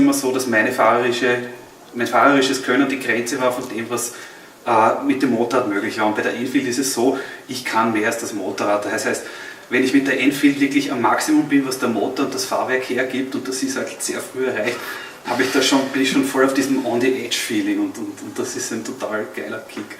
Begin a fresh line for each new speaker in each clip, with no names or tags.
immer so, dass mein fahrerisches Können die Grenze war von dem, was mit dem Motorrad möglich war. Und bei der Enfield ist es so, ich kann mehr als das Motorrad. Das heißt, wenn ich mit der Enfield wirklich am Maximum bin, was der Motor und das Fahrwerk hergibt, und das ist halt sehr früh erreicht, bin ich schon voll auf diesem On-the-Edge-Feeling und das ist ein total geiler Kick.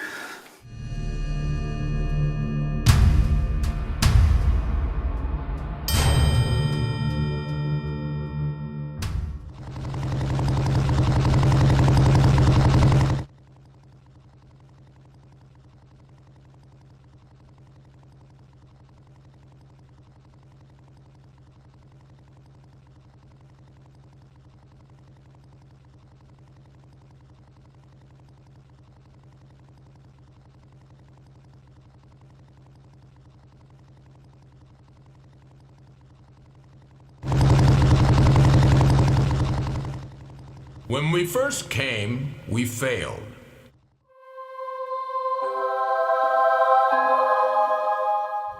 When we first came, we failed.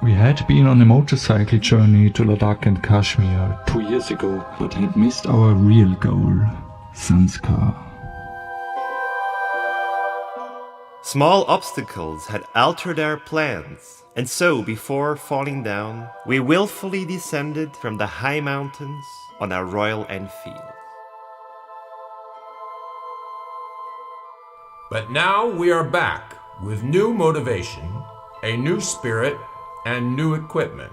We had been on a motorcycle journey to Ladakh and Kashmir 2 years ago, but had missed our real goal, Zanskar.
Small obstacles had altered our plans, and so before falling down, we willfully descended from the high mountains on our Royal Enfield.
But now we are back with new motivation, a new spirit, and new equipment.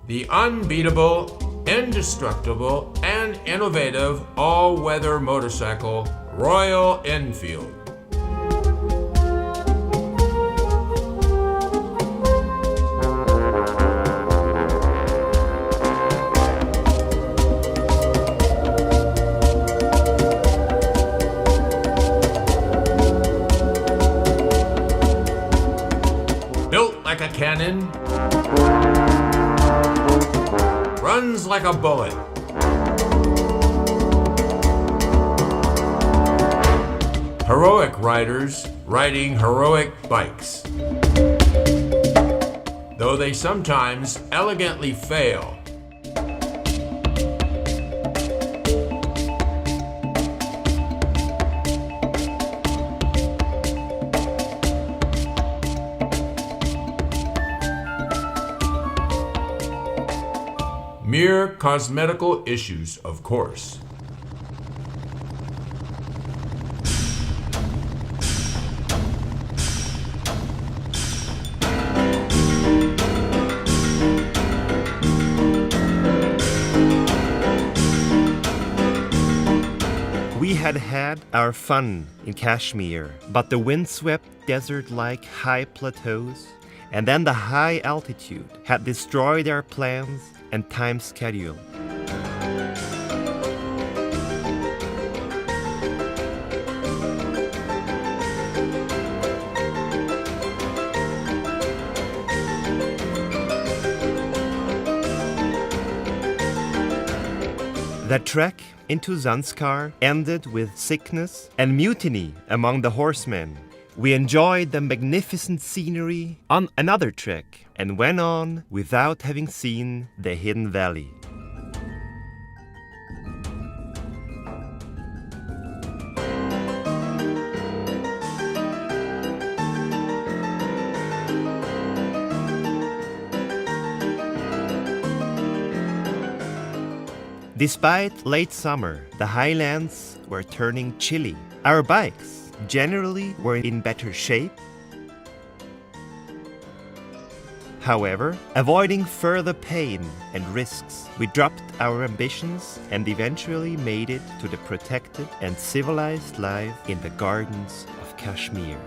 The unbeatable, indestructible, and innovative all-weather motorcycle, Royal Enfield. Like a cannon, runs like a bullet, heroic riders riding heroic bikes. Though they sometimes elegantly fail, mere cosmetical issues, of course.
We had our fun in Kashmir, but the windswept desert-like high plateaus and then the high altitude had destroyed our plans and time schedule. The trek into Zanskar ended with sickness and mutiny among the horsemen. We enjoyed the magnificent scenery on another trek and went on without having seen the hidden valley. Despite late summer, the highlands were turning chilly. Our bikes generally were in better shape. However, avoiding further pain and risks, we dropped our ambitions and eventually made it to the protected and civilized life in the gardens of Kashmir.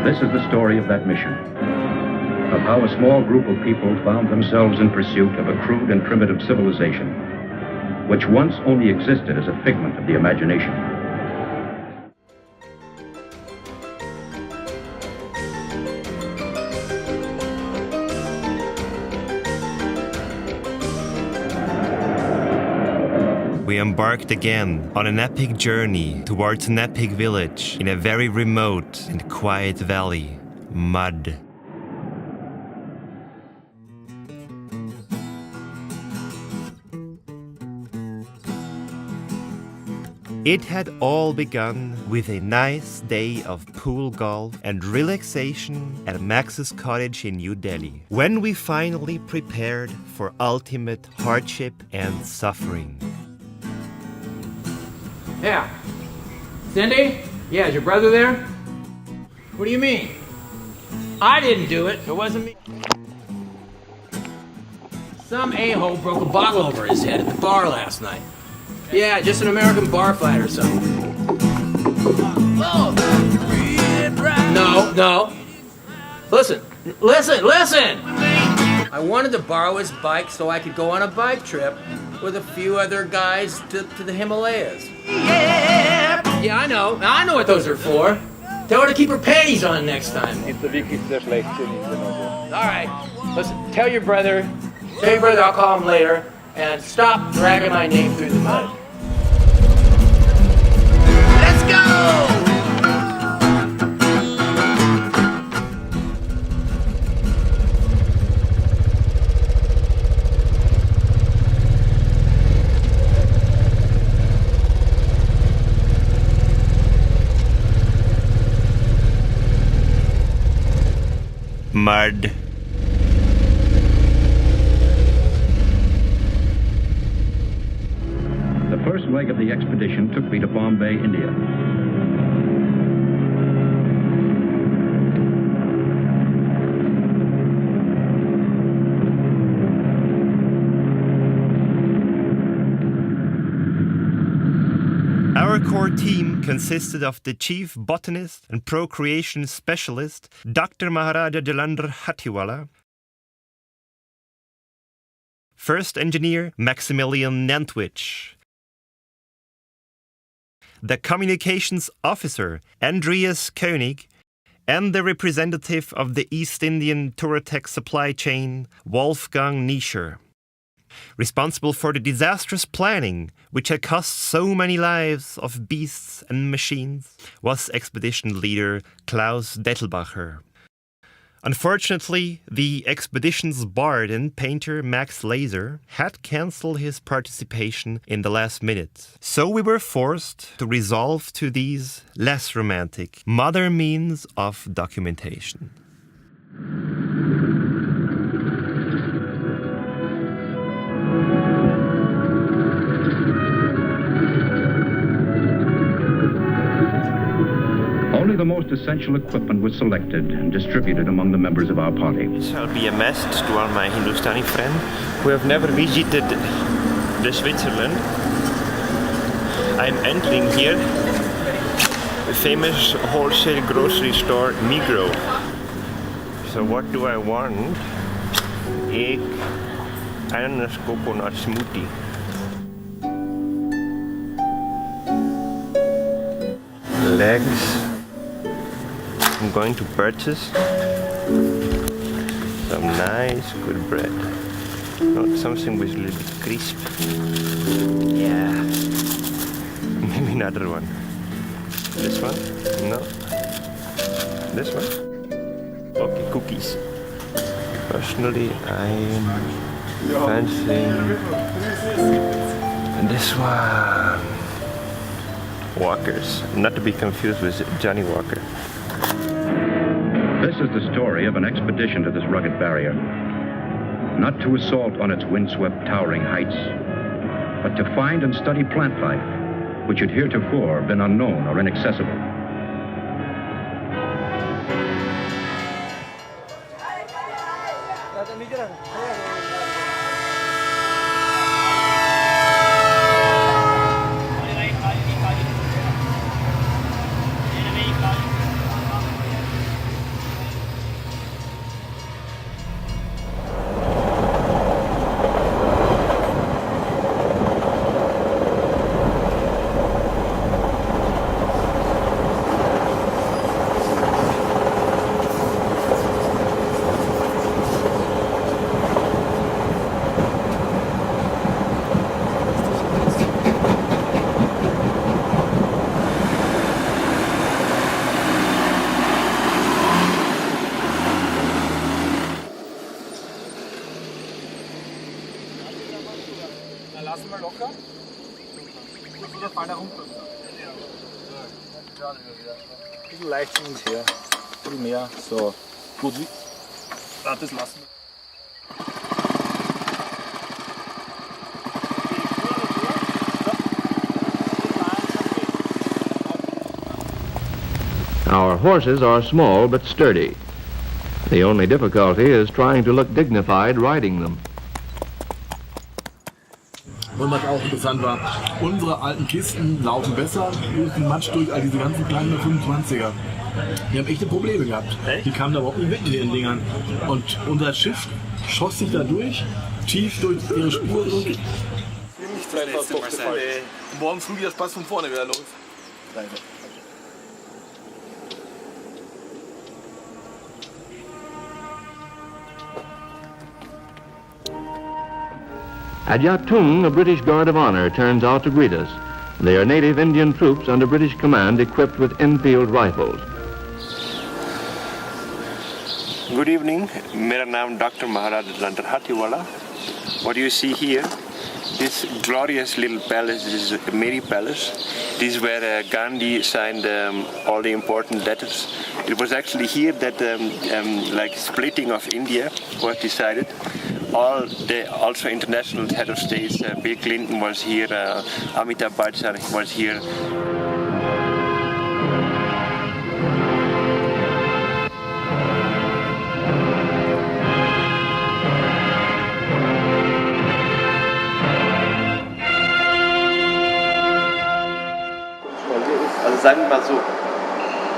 This is the story of that mission, of how a small group of people found themselves in pursuit of a crude and primitive civilization, which once only existed as a figment of the imagination.
We we embarked again on an epic journey towards an epic village in a very remote and quiet valley, M.U.D. It had all begun with a nice day of pool golf and relaxation at Max's cottage in New Delhi, when we finally prepared for ultimate hardship and suffering.
Yeah. Cindy? Yeah, is your brother there? What do you mean? I didn't do it. It wasn't me. Some a-hole broke a bottle over his head at the bar last night. Yeah, just an American bar fight or something. No. Listen. I wanted to borrow his bike so I could go on a bike trip with a few other guys to the Himalayas. Yeah, I know what those are for. Tell her to keep her panties on next time. Alright, listen, tell your brother I'll call him later, and stop dragging my name through the mud. Let's go!
M.U.D.
The first leg of the expedition took me to Bombay, India.
Our core team consisted of the chief botanist and procreation specialist, Dr. Maharaja Jalandhar Hathiwala, first engineer, Maximilian Nantwich, the communications officer, Andreas Koenig, and the representative of the East Indian Touratech supply chain, Wolfgang Nischer. Responsible for the disastrous planning, which had cost so many lives of beasts and machines, was expedition leader Klaus Dettelbacher. Unfortunately, the expedition's bard and painter Max Laser had cancelled his participation in the last minute. So we were forced to resort to these less romantic, modern means of documentation.
Only the most essential equipment was selected and distributed among the members of our party.
This shall be a message to all my Hindustani friends who have never visited the Switzerland. I'm entering here the famous wholesale grocery store Migros. So what do I want? Egg, ananas coconut smoothie. Legs. I'm going to purchase some nice good bread. Not something with a little bit crisp. Yeah. Maybe another one. This one? No. This one? Okay, cookies. Personally, I'm fancying this one. Walkers. Not to be confused with Johnny Walker.
This is the story of an expedition to this rugged barrier. Not to assault on its windswept, towering heights, but to find and study plant life, which had heretofore been unknown or inaccessible.
Ein bisschen leicht hin und her. Ein bisschen mehr. So. Gut. Warte, das lassen wir.
Our horses are small but sturdy. The only difficulty is trying to look dignified riding them.
Und was auch interessant war, unsere alten Kisten laufen besser durch den Matsch durch als diese ganzen kleinen 25er. Die haben echte Probleme gehabt. Die kamen da überhaupt nicht weg mit den Dingern. Und unser Schiff schoss sich da durch, tief durch ihre Spur. Vielleicht war es doch gefallen. Morgen früh wieder Spaß von vorne wieder los. Leider.
At Yatung, a British Guard of Honor turns out to greet us. They are native Indian troops under British command equipped with Enfield rifles.
Good evening. मेरा नाम Dr. Maharaj Lantarhatiwala. What you see here, this glorious little palace is the Mary Palace. This is where Gandhi signed all the important letters. It was actually here that like splitting of India was decided. Also international head of states, Bill Clinton was here, Amitabh Bachchan was here.
Also sagen wir mal so,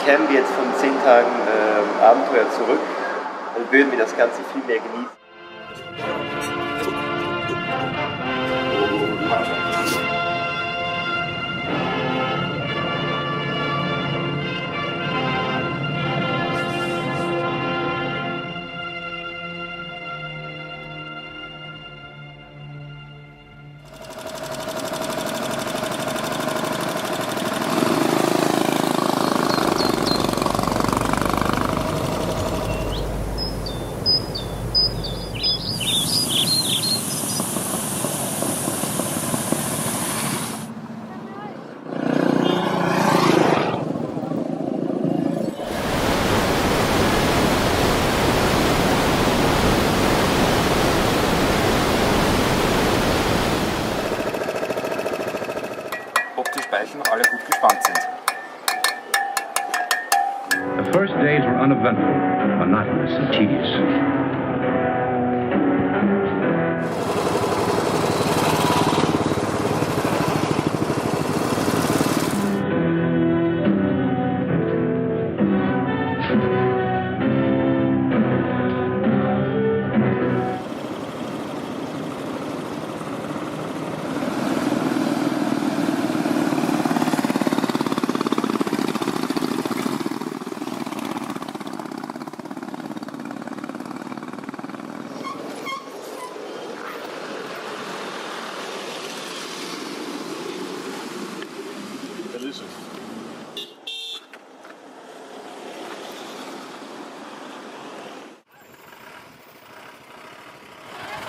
kämen wir jetzt von 10 Tagen Abenteuer zurück, dann würden wir das Ganze viel mehr genießen.
The first days were uneventful, monotonous, and tedious.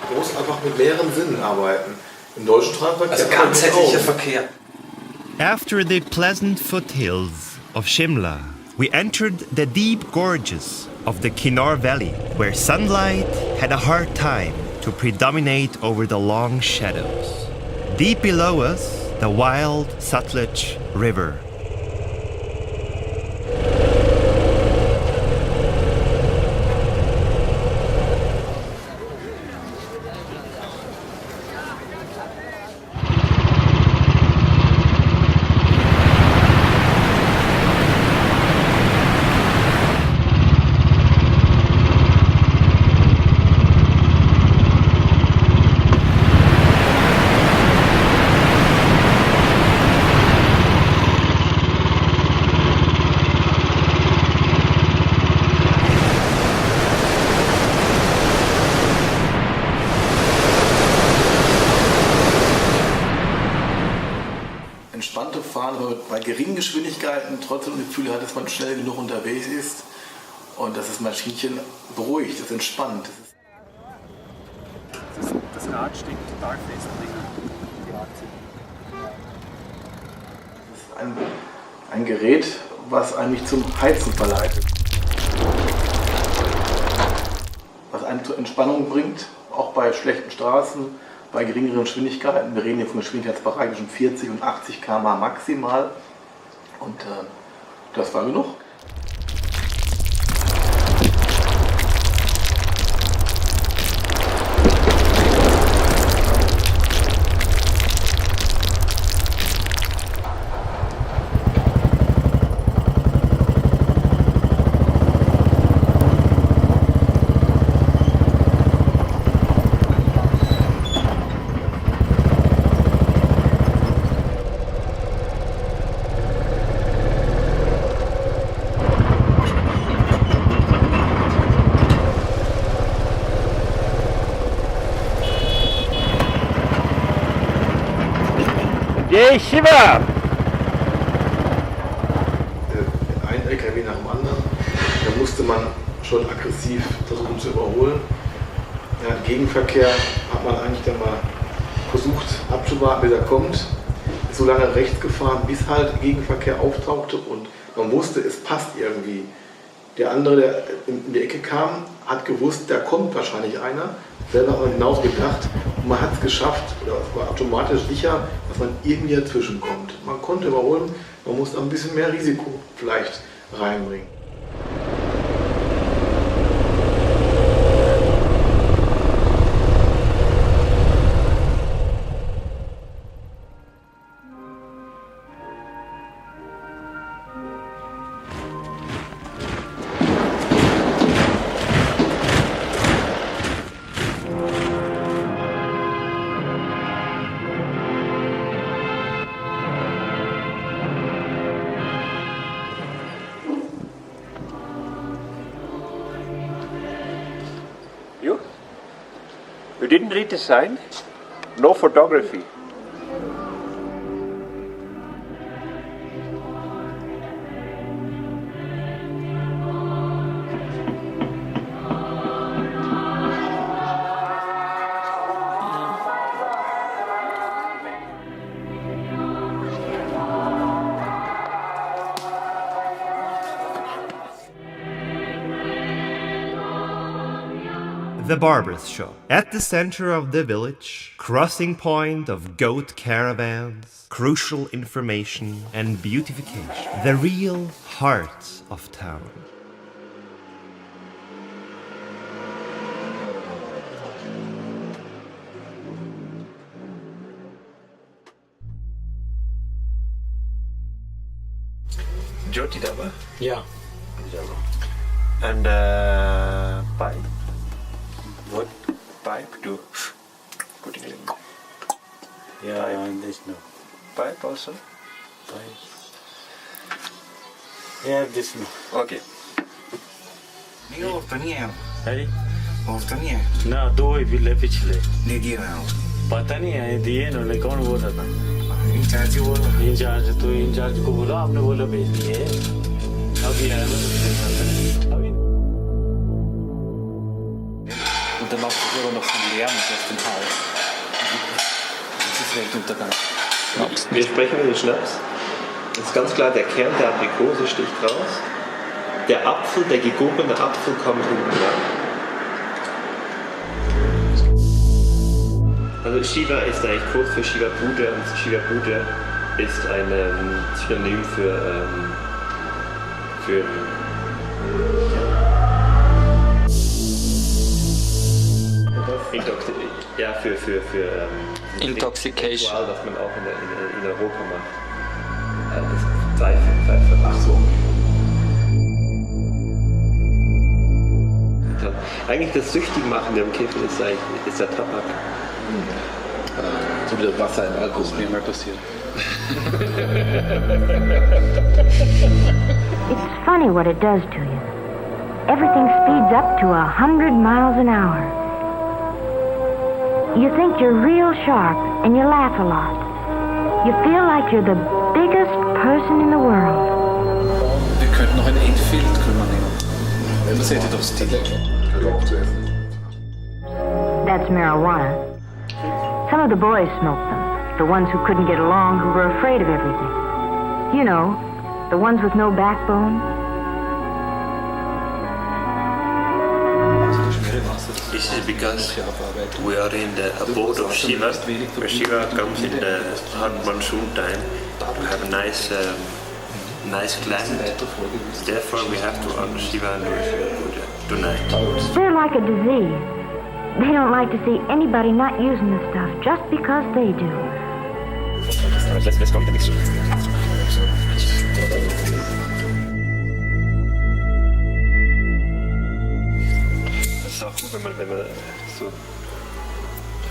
Du musst einfach mit mehreren Sinnen arbeiten. Im deutschen Straßenverkehr.
Also ganzheitlicher Verkehr.
After the pleasant foothills of Shimla, we entered the deep gorges of the Kinnaur Valley, where sunlight had a hard time to predominate over the long shadows. Deep below us, the wild Sutlej River.
Entspannte Fahren, aber bei geringen Geschwindigkeiten trotzdem das Gefühl hat, dass man schnell genug unterwegs ist und dass das Maschinchen beruhigt, das entspannt.
Das Rad steckt total fest drinnen.
Das ist ein Gerät, was eigentlich zum Heizen verleitet. Was einen zur Entspannung bringt, auch bei schlechten Straßen, bei geringeren Geschwindigkeiten. Wir reden hier von Geschwindigkeitsbereichen zwischen 40 und 80 km/h maximal. Und das war genug.
Shiva!
Ein LKW nach dem anderen. Da musste man schon aggressiv versuchen zu überholen. Ja, Gegenverkehr hat man eigentlich dann mal versucht abzuwarten, bis er kommt. Ist so lange rechts gefahren, bis halt Gegenverkehr auftauchte und man wusste, es passt irgendwie. Der andere, der in die Ecke kam, hat gewusst, da kommt wahrscheinlich einer. Selber hat man hinaus gedacht und man hat es geschafft, oder es war automatisch sicher, dass man irgendwie dazwischen kommt. Man konnte überholen, man musste ein bisschen mehr Risiko vielleicht reinbringen.
You didn't read the sign? No photography.
The barber's shop. At the center of the village, crossing point of goat caravans, crucial information and beautification. The real heart of town.
Jyoti Daba?
Ja.
And pipe? What pipe do putting in?
Yeah,
pipe.
there's no
Pipe also?
pipe. Yeah, this no.
Okay.
नहीं और तो नहीं है
अरे
और तो नहीं है
ना दो ही बिल्ले पिछले
नहीं दिए मैं
पता नहीं है दिए इन्होंने कौन बोल रहा था
इंचार्ज ही बोल रहा
इंचार्ज तो इंचार्ज को बोला आपने बोला भेज दिए अभी आया अभी
Und dann macht es sogar noch so einen Lärm auf den Hals. Das ist Weltuntergang.
Wir sprechen über den Schnaps. Das ist ganz klar, der Kern der Aprikose sticht raus. Der Apfel, der gegobene Apfel kommt hinten ran. Also Shiva ist eigentlich kurz für Shiva Buddha und Shiva Buddha ist ein Synonym für
Intoxication.
Ritual, das man auch in Europa macht. Das Pfeife. Ach so. Eigentlich das Süchtigmachende im Kiffen ist der Tabak.
So wie das Wasser im Alkohol.
Das ist mir mal passiert.
It's funny what it does to you. Everything speeds up to 100 miles an hour. You think you're real sharp and you laugh a lot. You feel like you're the biggest person in the world.
Wir könnten noch ein Enfield nehmen. Das hätte doch Stil.
That's marijuana. Some of the boys smoke them. the ones who couldn't get along, who were afraid of everything. You know, the ones with no backbone.
This is because we are in the abode of Shiva, where Shiva comes in the hot monsoon time to have a nice climate. Therefore we have to honor Shiva and Puja tonight.
They're like a disease. They don't like to see anybody not using the stuff just because they do.
Let's go to the mixer. Das ist auch gut, wenn man so.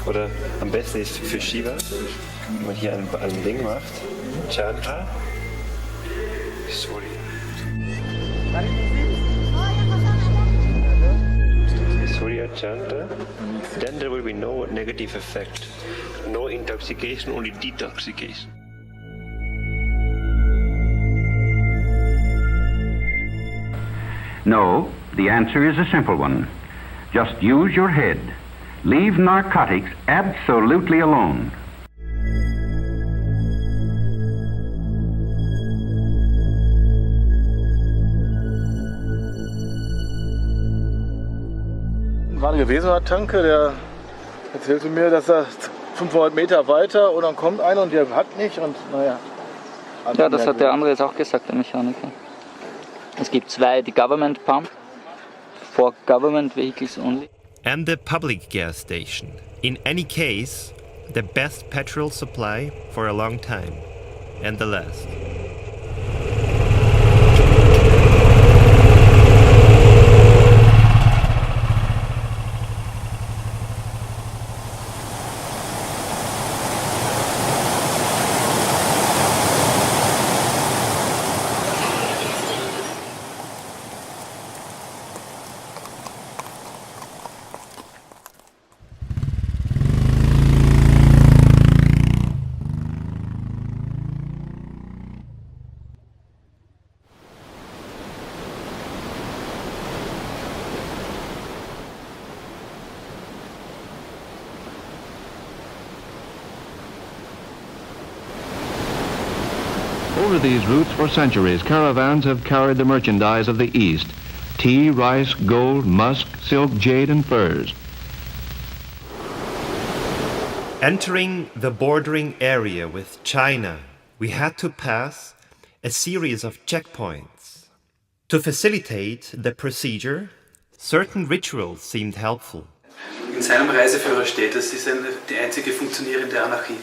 Oder am besten ist für Shiva, wenn man hier ein Ding macht. Chandra. Sorry. Surya Chandra. Then there will be no negative effect. No intoxication, only detoxification.
No, the answer is a simple one. Just use your head. Leave narcotics absolutely alone.
War gewesen war Tanke, der erzählte mir, dass er 500 Meter weiter und dann kommt einer und der hat nicht und naja.
Ja, das hat der andere jetzt auch gesagt, der Mechaniker. Es gibt zwei, die Government Pump, for government vehicles only.
And the public gas station. In any case, the best petrol supply for a long time. And the last.
Over these routes for centuries, caravans have carried the merchandise of the East: tea, rice, gold, musk, silk, jade, and furs.
Entering the bordering area with China, we had to pass a series of checkpoints. To facilitate the procedure, certain rituals seemed helpful.
In seinem Reiseführer steht, es ist die einzige funktionierende Anarchie.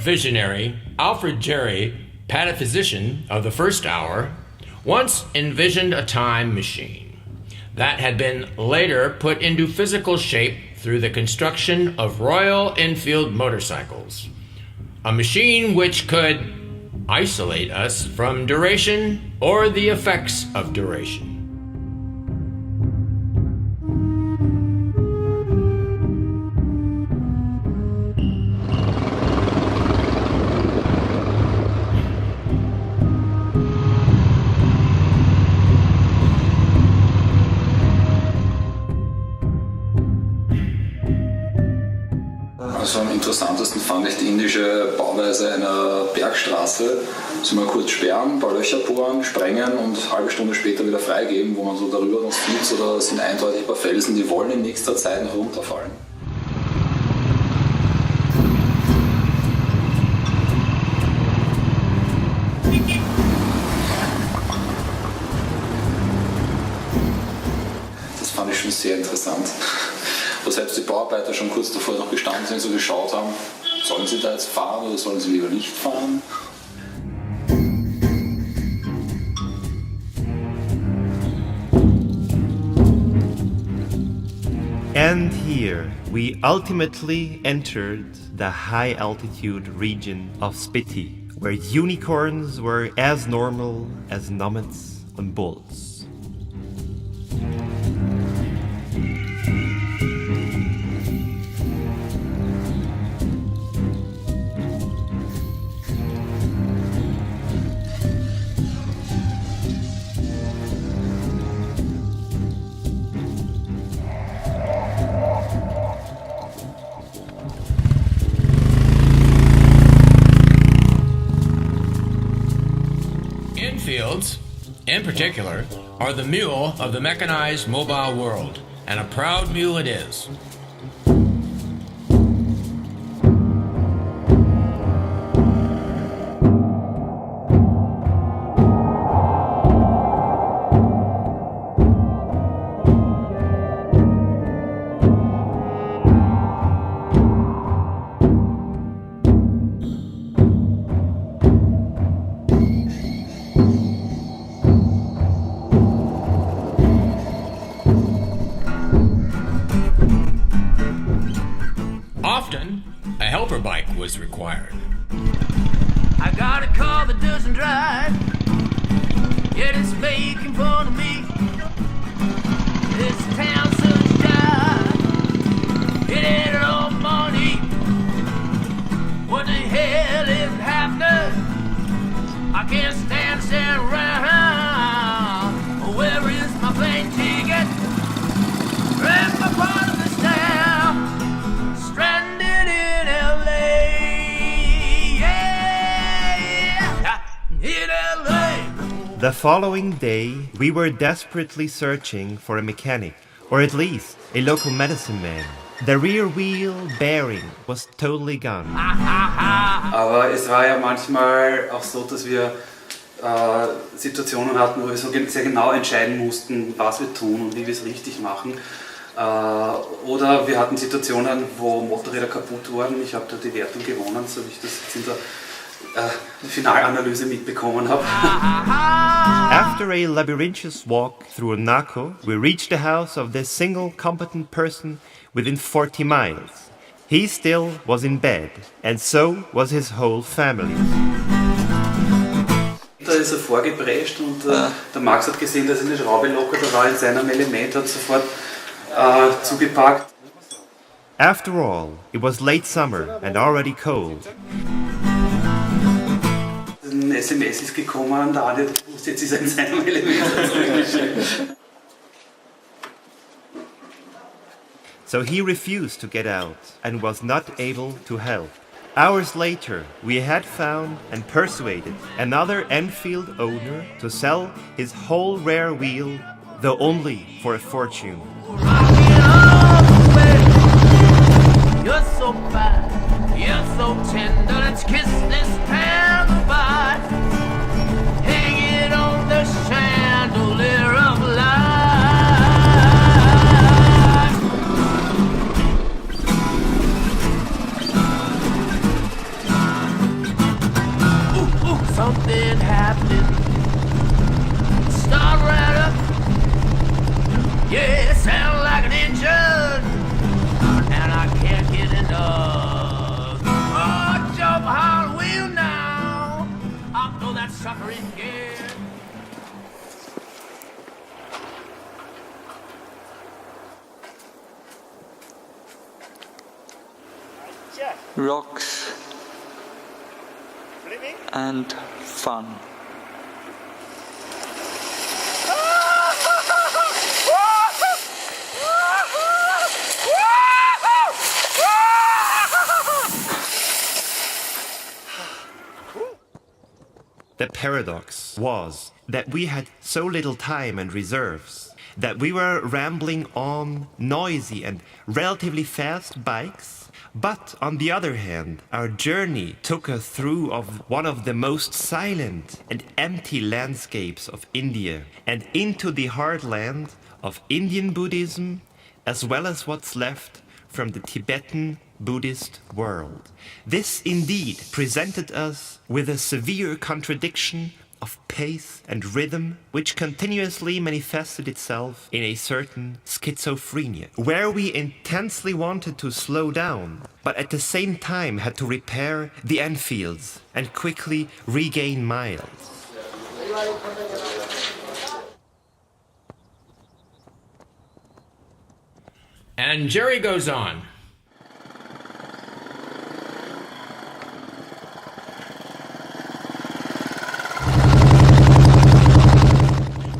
Visionary Alfred Jarry, pataphysician of the first hour, once envisioned a time machine that had been later put into physical shape through the construction of Royal Enfield motorcycles. A machine which could isolate us from duration or the effects of duration.
Also am interessantesten fand ich die indische Bauweise einer Bergstraße. Also mal kurz sperren, ein paar Löcher bohren, sprengen und eine halbe Stunde später wieder freigeben, wo man so darüber noch sieht, oder sind eindeutig ein paar Felsen, die wollen in nächster Zeit noch runterfallen. Das fand ich schon sehr interessant. Wo selbst die Bauarbeiter schon kurz davor noch gestanden sind, so geschaut haben, sollen sie da jetzt fahren oder sollen sie lieber nicht fahren?
And here we ultimately entered the high altitude region of Spiti, where unicorns were as normal as nomads and bulls.
Enfields, in particular, are the mule of the mechanized mobile world, and a proud mule it is. Often, a helper bike was required.
I got a car that doesn't drive, yet it's making fun of me. This town such jive, it ain't no money. What the hell is happening? I can't stand around. Where is my plane ticket? Where's my part of this town? Stranded in LA, yeah, in LA.
The following day, we were desperately searching for a mechanic, or at least a local medicine man. The rear wheel bearing was totally gone.
Aber es war ja manchmal auch so, dass wir Situationen hatten, wo wir so sehr genau entscheiden mussten, was wir tun und wie wir es richtig machen. Oder wir hatten Situationen, wo Motorräder kaputt wurden. Ich habe da die Wertung gewonnen, so wie ich das jetzt in der Finalanalyse mitbekommen habe.
After a labyrinthious walk through Nako, we reached the house of this single competent person within 40 miles. He still was in bed, and so was his whole family.
Da ist er vorgeprescht und der Max hat gesehen, dass eine Schraube locker, da war in seinem Element, hat sofort zugepackt.
After all, it was late summer and already cold.
Ein SMS ist gekommen, der Adi wusste, jetzt ist er in seinem Element.
So he refused to get out and was not able to help. Hours later, we had found and persuaded another Enfield owner to sell his whole rear wheel, though only for a fortune.
You're so fine, you're so tender, let's kiss this town goodbye. Hanging on the chandelier of life. Ooh, something happening. Start right up. Yeah, it sounds like an engine. And I can't get enough. Oh, jump on wheel now. I'll throw that sucker in gear.
Rocks and fun.
The paradox was that we had so little time and reserves, that we were rambling on noisy and relatively fast bikes, but on the other hand, our journey took us through one of the most silent and empty landscapes of India and into the heartland of Indian Buddhism, as well as what's left from the Tibetan Buddhist world. This indeed presented us with a severe contradiction of pace and rhythm, which continuously manifested itself in a certain schizophrenia, where we intensely wanted to slow down, but at the same time had to repair the Enfields and quickly regain miles.
And Jerry goes on.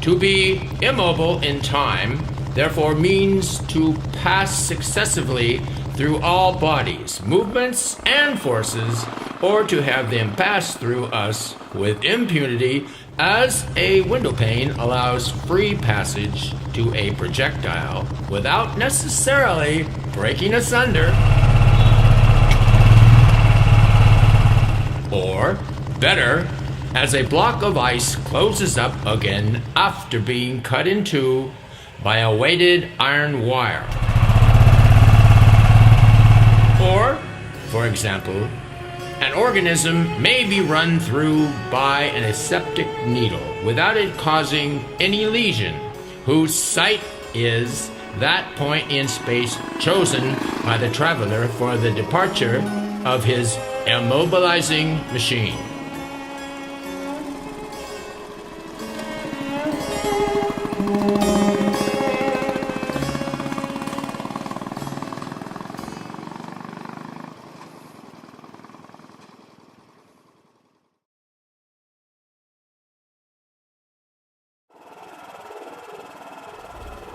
To be immobile in time, therefore, means to pass successively through all bodies, movements, and forces, or to have them pass through us with impunity, as a windowpane allows free passage to a projectile without necessarily breaking asunder. Or, better, as a block of ice closes up again after being cut in two by a weighted iron wire. Or, for example, an organism may be run through by an aseptic needle without it causing any lesion, whose site is that point in space chosen by the traveler for the departure of his immobilizing machine.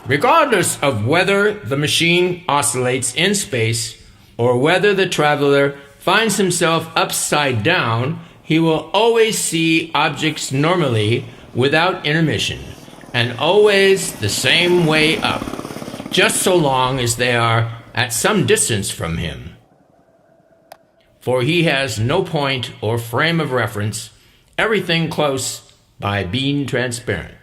Regardless of whether the machine oscillates in space or whether the traveler finds himself upside down, he will always see objects normally without intermission, and always the same way up, just so long as they are at some distance from him. For he has no point or frame of reference, everything close by being transparent.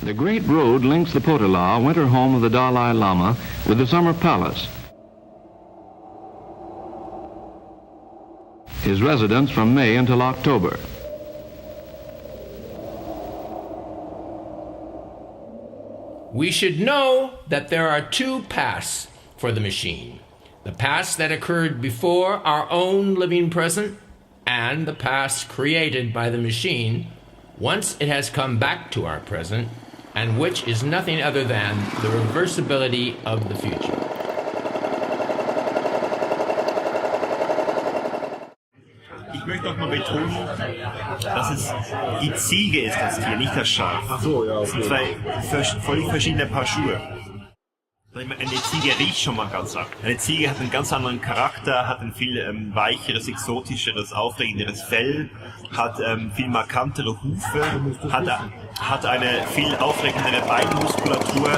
The Great Road links the Potala, winter home of the Dalai Lama, with the Summer Palace, his residence from May until October.
We should know that there are two pasts for the machine. The past that occurred before our own living present, and the past created by the machine once it has come back to our present, and which is nothing other than the reversibility of the future.
Ich möchte noch mal betonen, dass es die Ziege ist, das Tier, nicht das Schaf.
Ach so, ja.
Das sind zwei völlig verschiedene Paar Schuhe. Eine Ziege riecht schon mal ganz anders. Eine Ziege hat einen ganz anderen Charakter, hat ein viel weicheres, exotischeres, aufregenderes Fell, hat viel markantere Hufe, hat eine viel aufregendere Beinmuskulatur.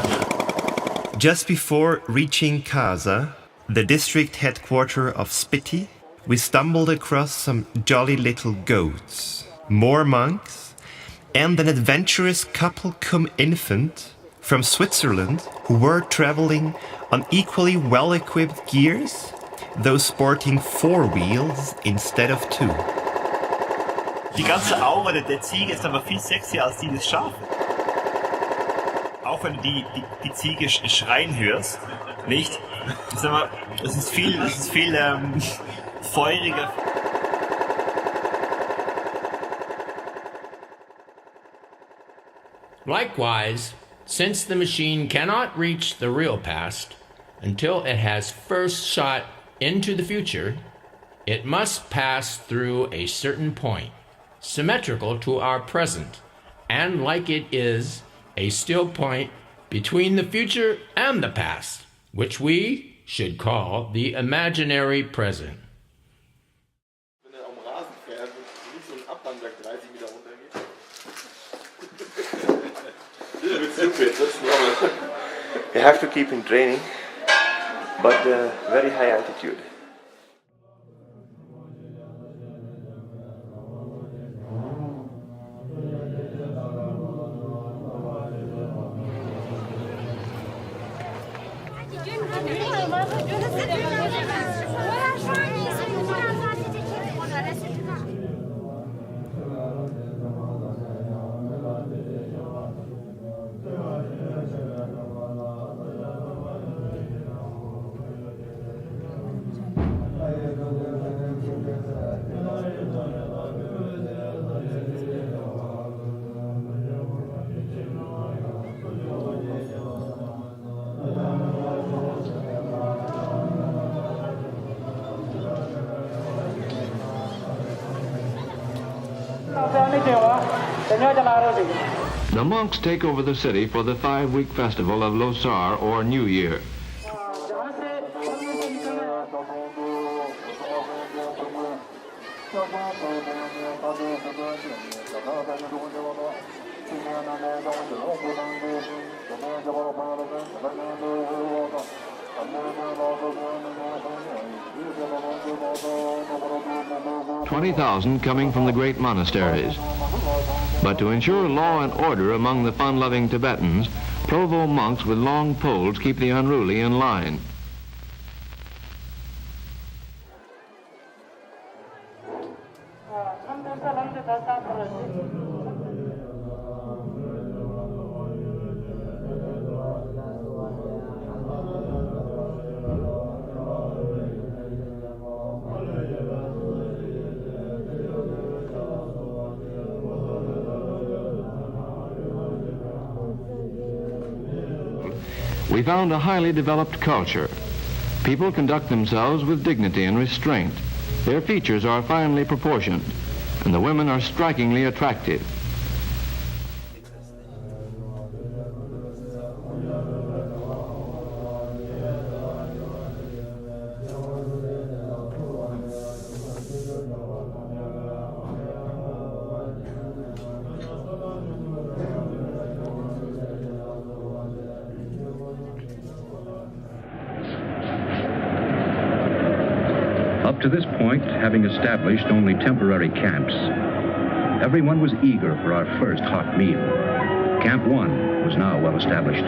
Just before reaching Kasa, the district headquarters of Spiti, we stumbled across some jolly little goats, more monks, and an adventurous couple cum infant from Switzerland who were traveling on equally well-equipped gears, though sporting 4 wheels instead of 2.
Die ganze Aura der Ziege ist aber viel sexier als die des Schafes. Auch wenn du die Ziege schreien hörst, nicht? Sag mal, es ist viel feuriger.
Likewise, since the machine cannot reach the real past until it has first shot into the future, it must pass through a certain point, symmetrical to our present, and like it is a still point between the future and the past, which we should call the imaginary present.
stupid, that's normal.
You have to keep in training, but very high altitude.
The monks take over the city for the 5-week festival of Losar, or New Year. $20,000 coming from the great monasteries. But to ensure law and order among the fun-loving Tibetans, Provo monks with long poles keep the unruly in line. We found a highly developed culture. People conduct themselves with dignity and restraint. Their features are finely proportioned, and the women are strikingly attractive.
Up to this point, having established only temporary camps, everyone was eager for our first hot meal. Camp 1 was now well established.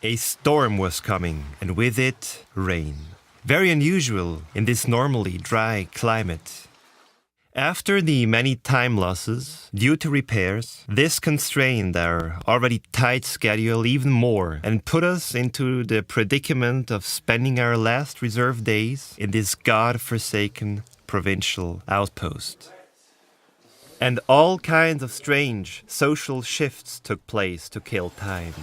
A storm was coming, and with it, rain. Very unusual in this normally dry climate. After the many time losses due to repairs, this constrained our already tight schedule even more and put us into the predicament of spending our last reserve days in this god-forsaken provincial outpost. And all kinds of strange social shifts took place to kill time.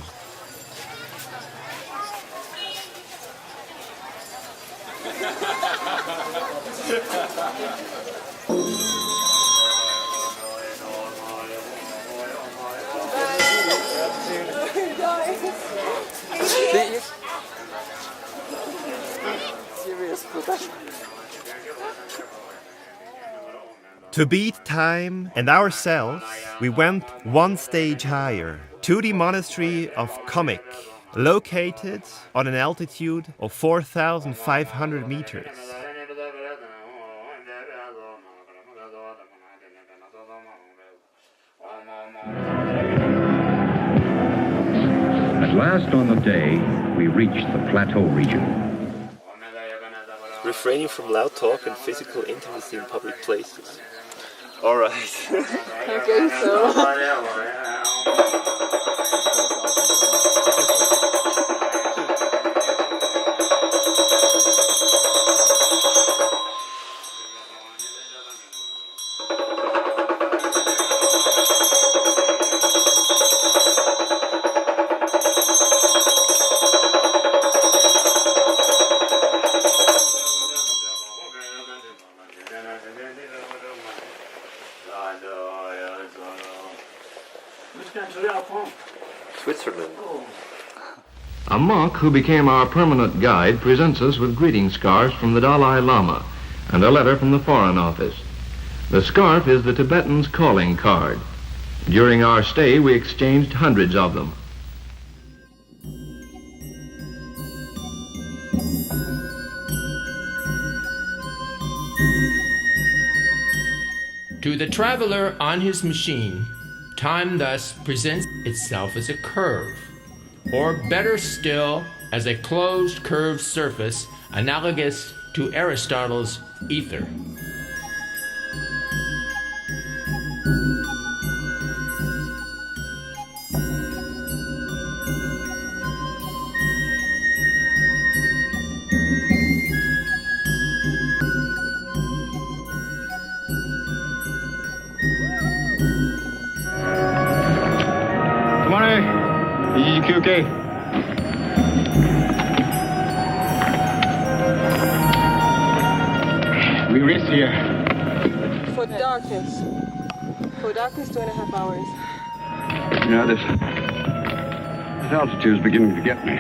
To beat time and ourselves, we went one stage higher, to the monastery of doCOMMENTary, located on an altitude of 4,500 meters.
At last on the day, we reached the plateau region.
Refraining from loud talk and physical intimacy in public places. Alright.
Okay, so.
Switzerland.
A monk who became our permanent guide presents us with greeting scarves from the Dalai Lama and a letter from the Foreign Office. The scarf is the Tibetan's calling card. During our stay, we exchanged hundreds of them.
To the traveler on his machine, time thus presents itself as a curve, or better still, as a closed curved surface analogous to Aristotle's ether.
Okay. We rest here.
For darkness. For darkness, 2.5 hours.
You know, this altitude is beginning to get me.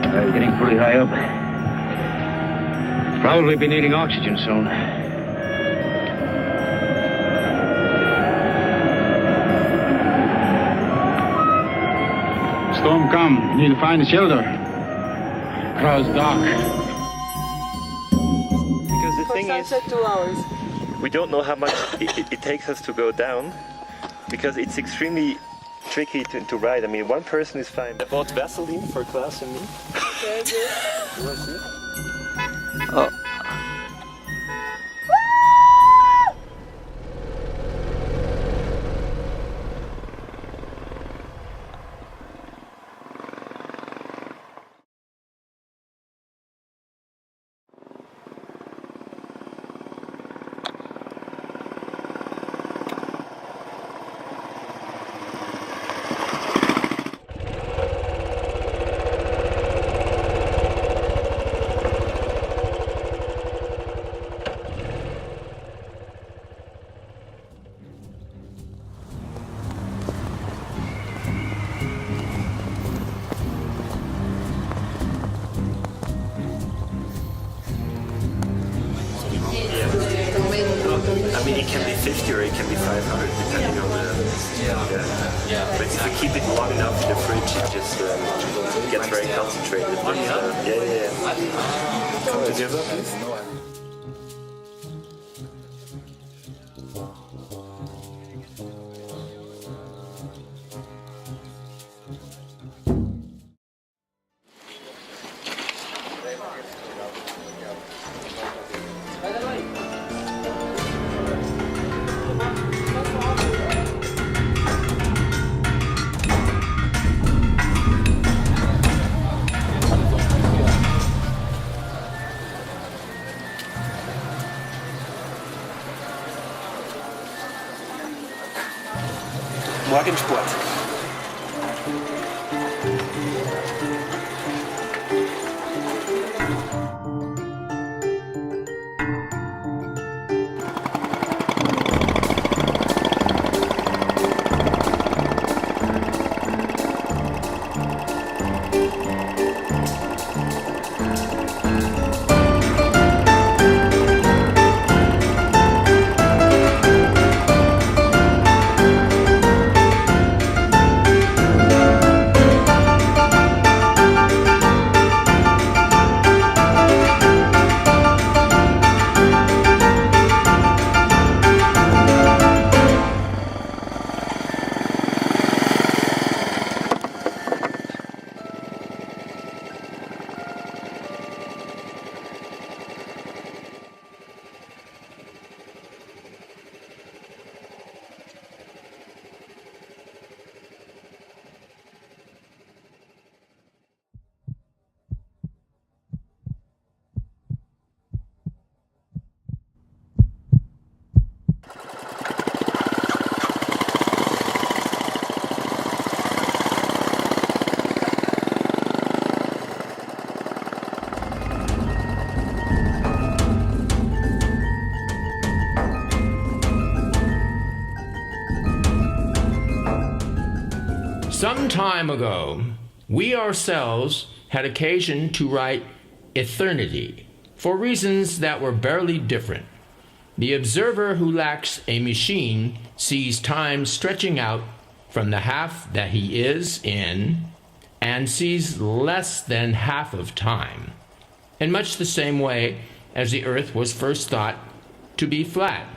We're getting pretty high up. Probably be needing oxygen soon.
Storm come. Need to find a shelter. Crowd's dark.
Because the thing is,
sunset, 2 hours.
we don't know how much it takes us to go down, because it's extremely tricky to ride. I mean, one person is fine. I bought Vaseline for Klaus and me.
Okay, good.
You want to see?
Oh.
I mean, it can be 50 or it can be 500, depending on the... Yeah. But if you keep it long enough in the fridge, it just gets very concentrated. But, yeah. Come together, please. Morgensport.
Some time ago, we ourselves had occasion to write eternity for reasons that were barely different. The observer who lacks a machine sees time stretching out from the half that he is in and sees less than half of time, in much the same way as the earth was first thought to be flat.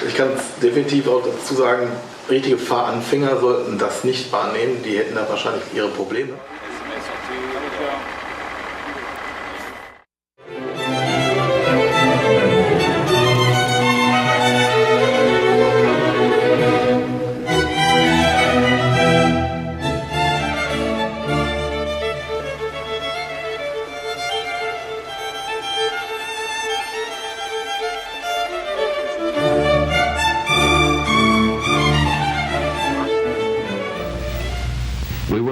Ich kann definitiv auch dazu sagen, richtige Fahranfänger sollten das nicht wahrnehmen, die hätten da wahrscheinlich ihre Probleme.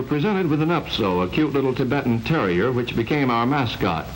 Presented with an Upso, a cute little Tibetan terrier which became our mascot.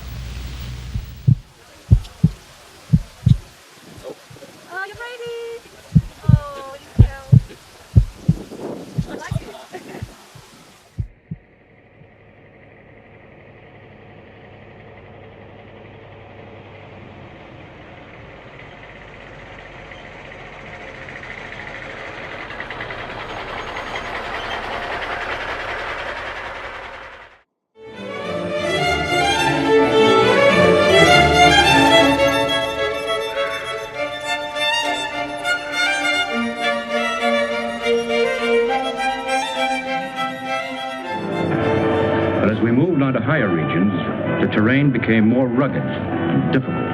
To higher regions, the terrain became more rugged and difficult.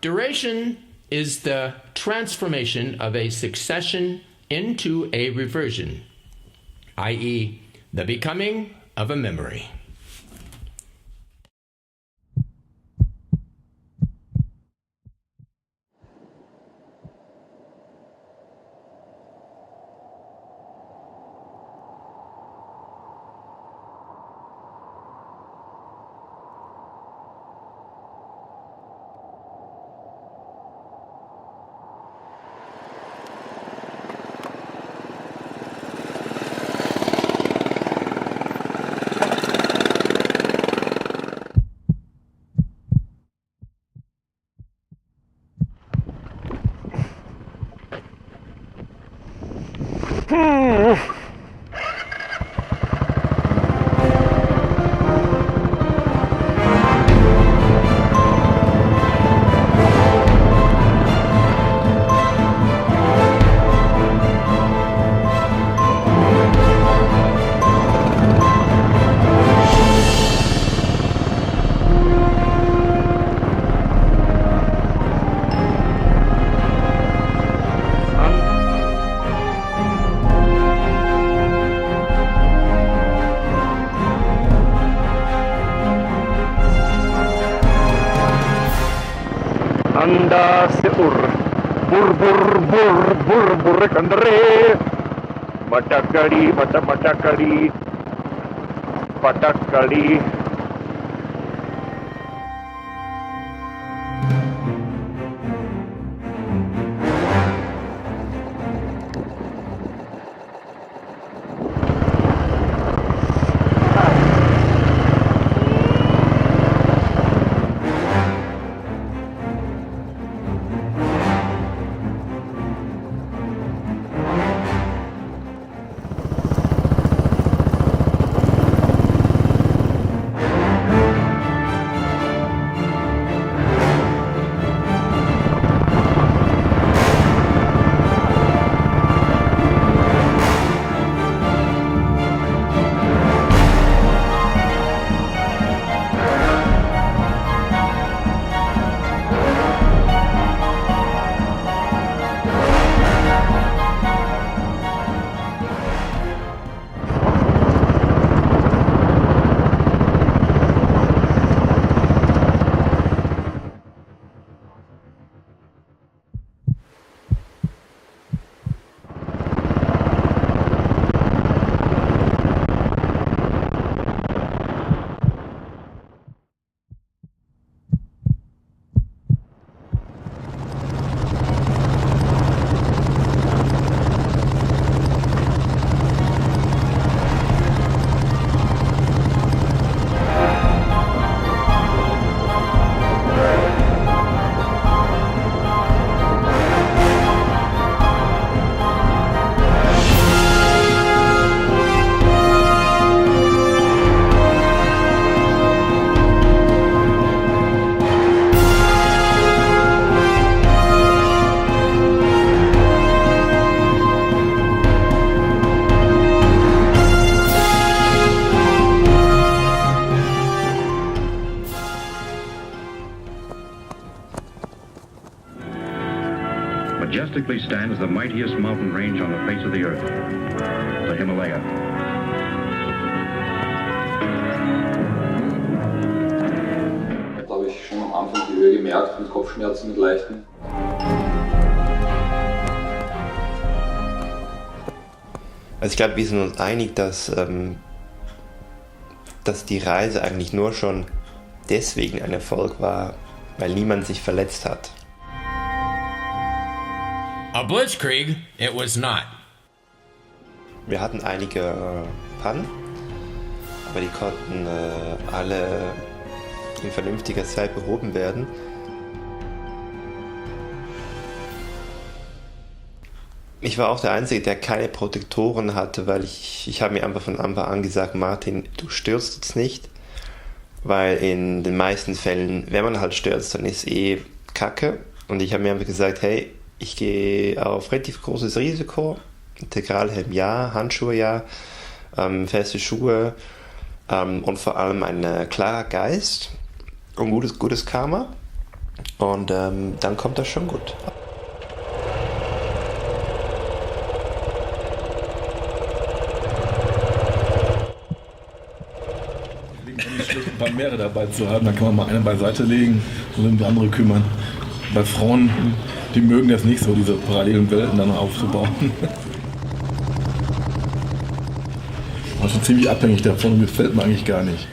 Duration is the transformation of a succession into a reversion, i.e., the becoming of a memory.
Anda seur, bur bur bur bur bur kandre, matakari matakari, patakari.
Majestically stands the mightiest mountain range on the face of the earth, the Himalaya.
Ich habe, glaube ich, schon am Anfang die Höhe gemerkt, mit Kopfschmerzen, mit leichten.
Also ich glaube, wir sind uns einig, dass die Reise eigentlich nur schon deswegen ein Erfolg war, weil niemand sich verletzt hat.
A blitzkrieg, it was not.
Wir hatten einige Pannen, aber die konnten alle in vernünftiger Zeit behoben werden. Ich war auch der Einzige, der keine Protektoren hatte, weil ich habe mir einfach von Anfang an gesagt, Martin, du stürzt jetzt nicht, weil in den meisten Fällen, wenn man halt stürzt, dann ist Kacke. Und ich habe mir einfach gesagt, hey, ich gehe auf relativ großes Risiko, Integralhelm ja, Handschuhe ja, feste Schuhe und vor allem ein klarer Geist und gutes Karma.
Und dann kommt das schon gut.
Ein paar mehrere dabei zu haben, dann kann man mal eine beiseite legen und um die andere kümmern. Bei Frauen, die mögen das nicht so, diese parallelen Welten dann aufzubauen. Ich bin schon ziemlich abhängig davon und gefällt mir eigentlich gar nicht.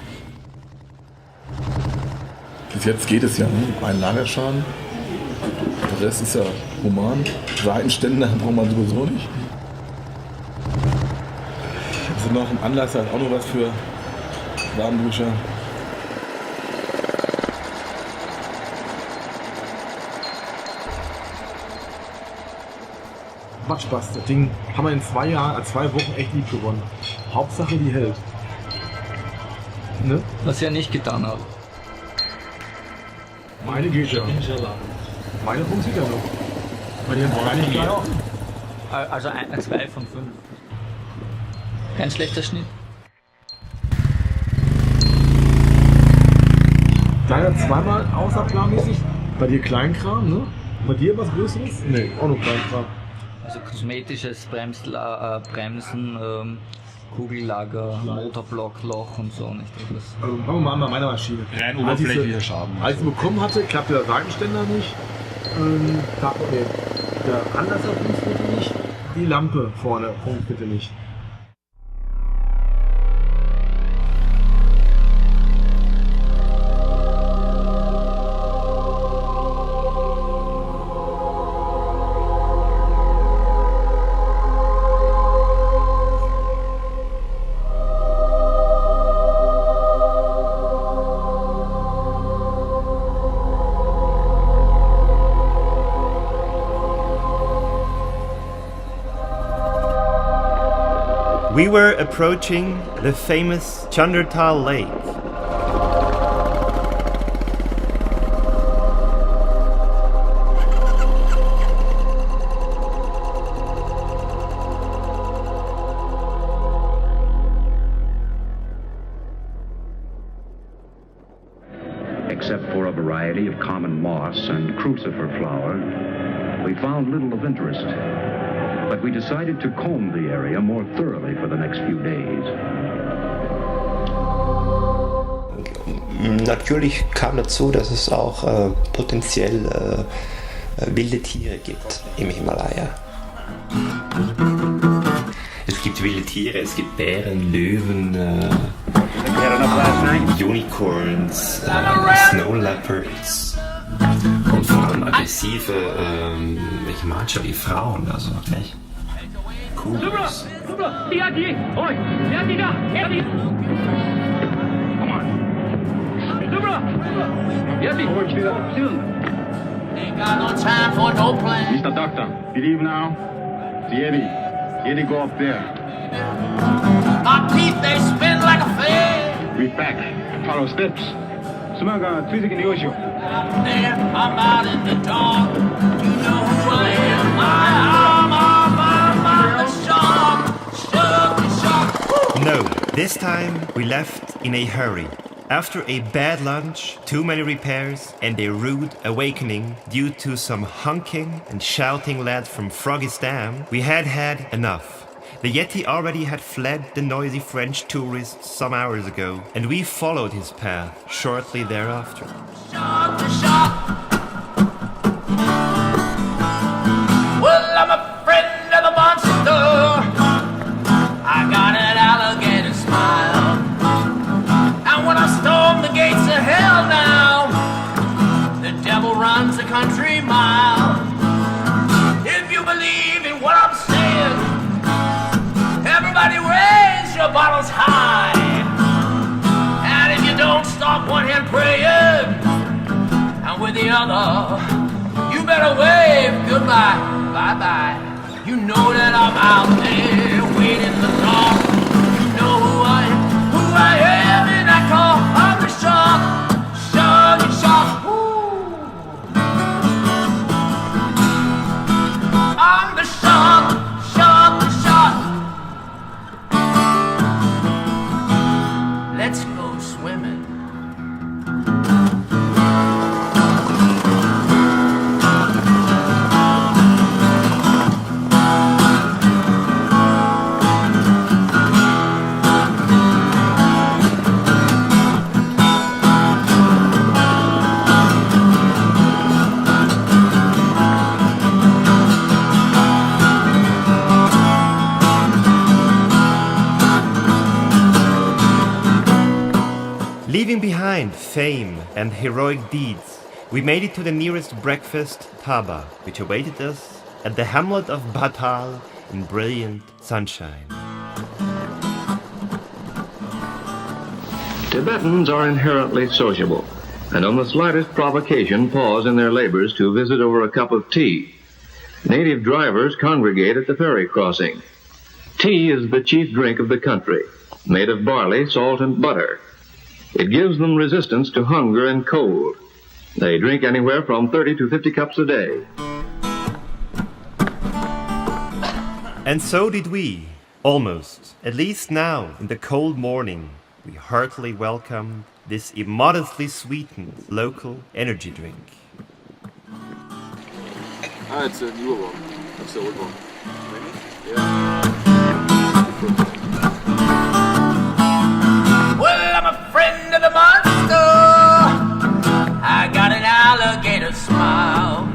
Bis jetzt geht es ja, ne? Ein Lagerschaden, der Rest ist ja human. Seitenständer braucht man sowieso nicht. Also noch ein Anlasser, auch noch was für Warmduscher. Quatschbass, das Ding haben wir in 2 Wochen echt lieb gewonnen. Hauptsache die hält. Ne?
Was ich ja nicht getan habe.
Meine geht ja. Meine funktioniert ja noch. Bei dir meine auch.
Also 2 von 5. Kein schlechter Schnitt.
Deiner zweimal außerplanmäßig. Bei dir Kleinkram, ne? Bei dir was Größeres? Nee, auch noch Kleinkram.
Also kosmetisches Bremsen, Kugellager, Motorblock, Loch und so. Nicht etwas.
Also fangen wir mal an bei meiner Maschine.
Rein oberflächlicher Schaden.
Als ich sie bekommen hatte, klappte der Seitenständer nicht. Der Anlasser funktionierte nicht. Die Lampe vorne funktionierte nicht.
We were approaching the famous Chandratal Lake.
Except for a variety of common moss and crucifer flower, we found little of interest. But we decided to comb the area more thoroughly for the next few days.
Natürlich kam dazu, dass es auch potenziell wilde Tiere gibt im Himalaya. Es gibt wilde Tiere, es gibt Bären, Löwen, Unicorns, Snow Leopards. Und vor allem aggressive Himanscher wie Frauen, also echt cool.
Mr. Doctor, believe now. The Yeti go up there.
My teeth, they spin like a fan.
We back, follow steps. Sumaga, Twizik in the ocean.
There, I'm out in the dark. You know who I am. I'm the shark.
No, this time we left in a hurry. After a bad lunch, too many repairs, and a rude awakening due to some honking and shouting lads from Froggistan, we had enough. The Yeti already had fled the noisy French tourists some hours ago, and we followed his path shortly thereafter.
Well, I'm a friend of the monster. I got an alligator smile. And when I storm the gates of hell now, the devil runs a country mile. If you believe in what I'm saying, everybody raise your bottles high. And if you don't, stop one hand praying, and with the other, you better wave goodbye, bye-bye. You know that I'm out there waiting in the dark. You know who I am, and I call, I'm the shark, shark. I'm the shark. Let's go swimming.
fame and heroic deeds, we made it to the nearest breakfast dhaba, which awaited us at the hamlet of Bhatal in brilliant sunshine.
Tibetans are inherently sociable, and on the slightest provocation pause in their labors to visit over a cup of tea. Native drivers congregate at the ferry crossing. Tea is the chief drink of the country, made of barley, salt, and butter. It gives them resistance to hunger and cold. They drink anywhere from 30 to 50 cups a day.
And so did we, almost. At least now, in the cold morning, we heartily welcomed this immodestly sweetened local energy drink.
It's a newer one. That's the old one.
Well, I'm a friend of the monster. I got an alligator smile.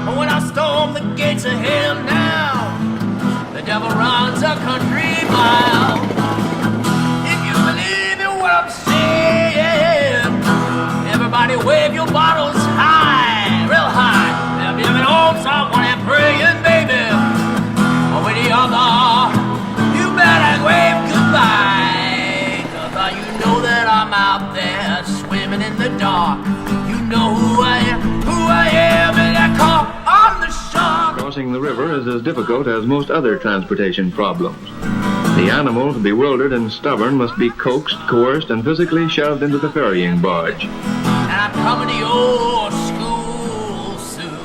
But when I storm the gates of hell now, the devil runs a country mile. If you believe in what I'm saying, everybody wave your bottles high, real high. If you haven't home someone and praying, baby, or with the other, you better wave goodbye. Cause you know that I'm out there swimming in the dark. You know who I am in that car. I'm the shark.
Crossing the river is as difficult as most other transportation problems. The animals, bewildered and stubborn, must be coaxed, coerced, and physically shoved into the ferrying barge.
And I'm coming to your school soon.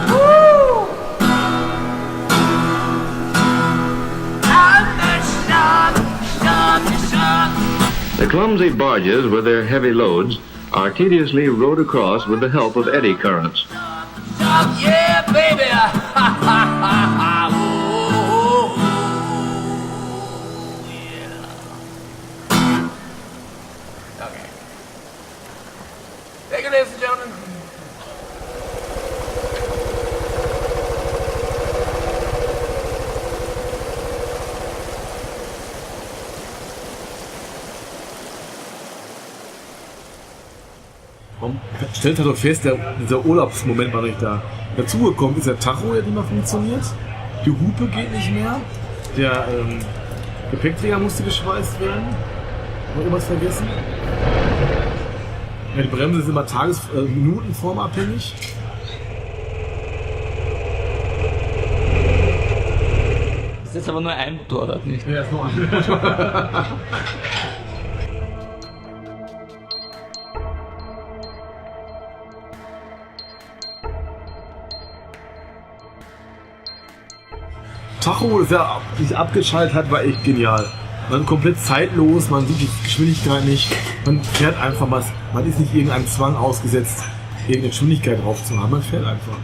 Woo! I'm the shark.
The clumsy barges with their heavy loads are tediously rowed across with the help of eddy currents.
Yeah, baby. Ooh, yeah. Okay. Take it, ladies and gentlemen.
Man stellt halt doch fest, dieser Urlaubsmoment war nicht da. Dazugekommen ist der Tacho, der nicht mehr funktioniert. Die Hupe geht nicht mehr. Der Gepäckträger musste geschweißt werden. Haben wir irgendwas vergessen? Ja, die Bremse ist immer minutenformabhängig.
Das ist jetzt aber nur ein Motorrad, nicht?
Ja, ist nur ein Motorrad. Tacho, das er sich abgeschaltet hat, war echt genial. Man komplett zeitlos, man sieht die Geschwindigkeit nicht, man fährt einfach was. Man ist nicht irgendeinem Zwang ausgesetzt, irgendeine Geschwindigkeit drauf zu haben, man fährt einfach.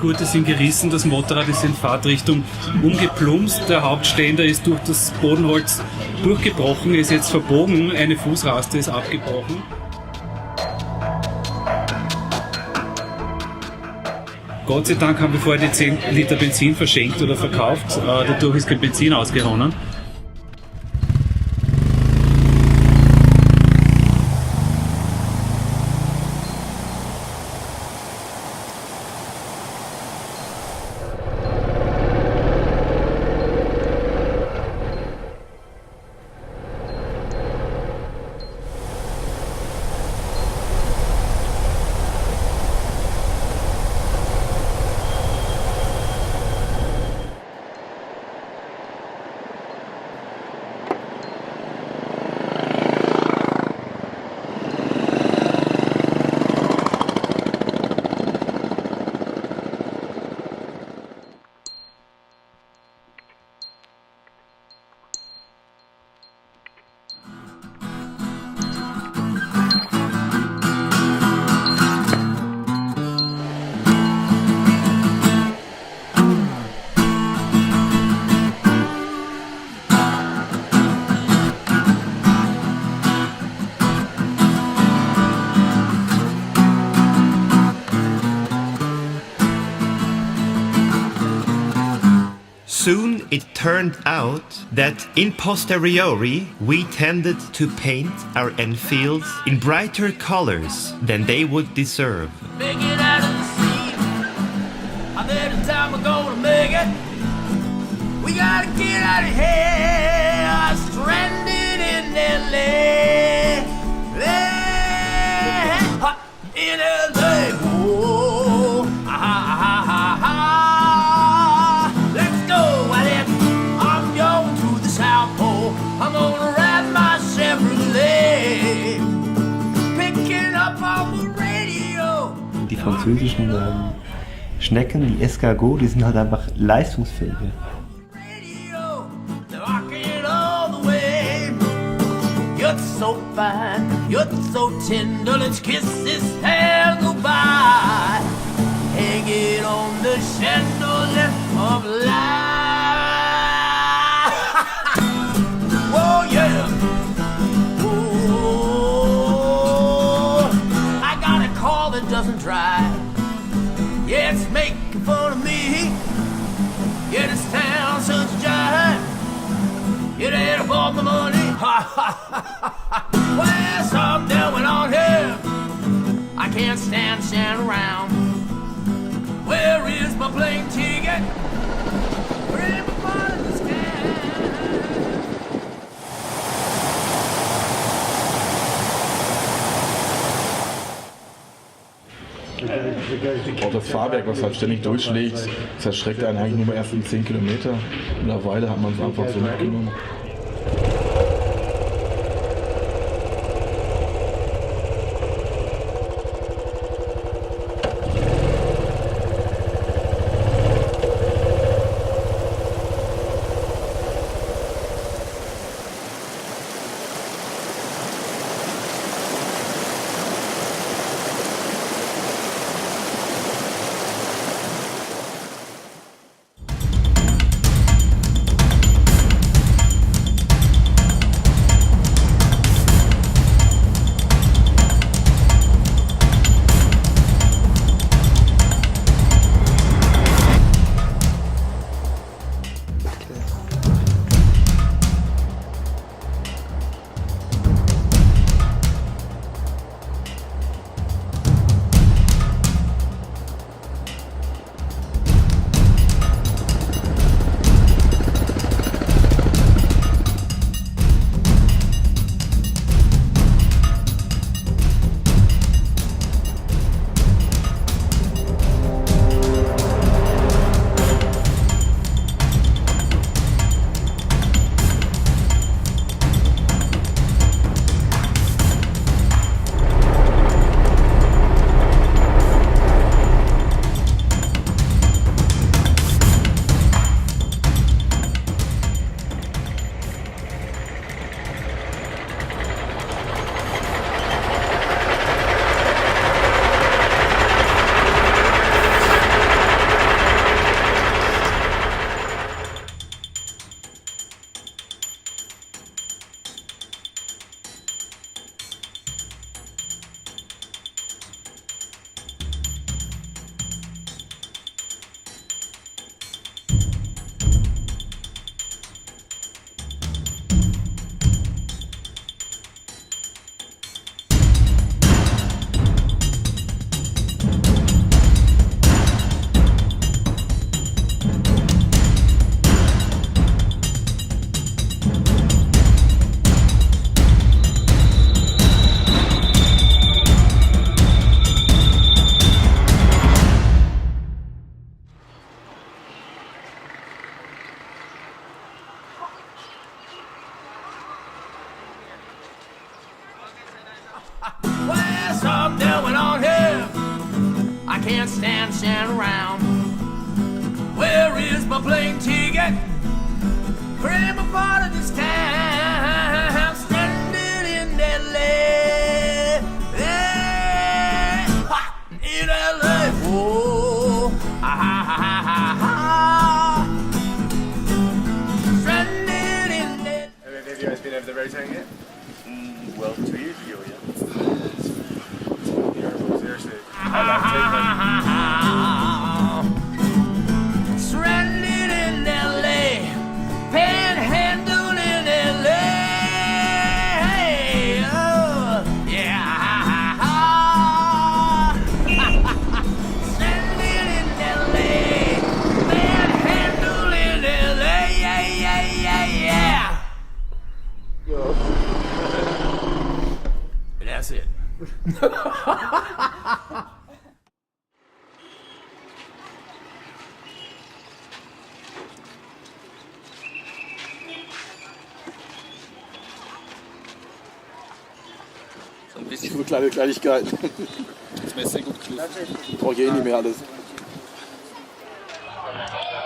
Gurte sind gerissen, das Motorrad ist in Fahrtrichtung umgeplumpst, der Hauptständer ist durch das Bodenholz durchgebrochen, ist jetzt verbogen, eine Fußraste ist abgebrochen. Gott sei Dank haben wir vorher die 10 Liter Benzin verschenkt oder verkauft, dadurch ist kein Benzin ausgeronnen.
Soon it turned out that in posteriori we tended to paint our Enfields in brighter colors than they would deserve.
Make it out of the sea. I bet the time we're gonna make it. We gotta get out of here. Stranded in LA. In LA. Whoa. Let's go, Alex. I'm going to the South Pole. I'm gonna ride my Chevrolet. Picking up on the radio.
Die französischen Schnecken, die Escargots, die sind halt einfach leistungsfähiger.
You're so fine, you're so tender. Let's kiss this hair goodbye. Hang it on the chandelier of life. Whoa, yeah. Whoa. I got a car that doesn't drive. Yeah, it's making fun of me. Yeah, this town's such a jive. Yeah, they ain't about the money. Ha ha ha ha. Well, something going on here. I can't stand around. Where is my plane ticket? Where am I part of this
Auch das Fahrwerk, was halt ständig durchschlägt, das erschreckt einen eigentlich nur erst in 10 Kilometer. Mittlerweile hat man es einfach so mitgenommen.
can't stand around. Where is my plane ticket? For I'm a part of this town, stranded in LA. In LA. Whoa. Stranded in LA.
Have you guys been over the road yet? Well, 2 years ago, yeah. Seriously.
Stranded in LA.
So kleine Kleinigkeiten.
Das Messer gut geschliffen.
Brauche ich eh nicht mehr alles.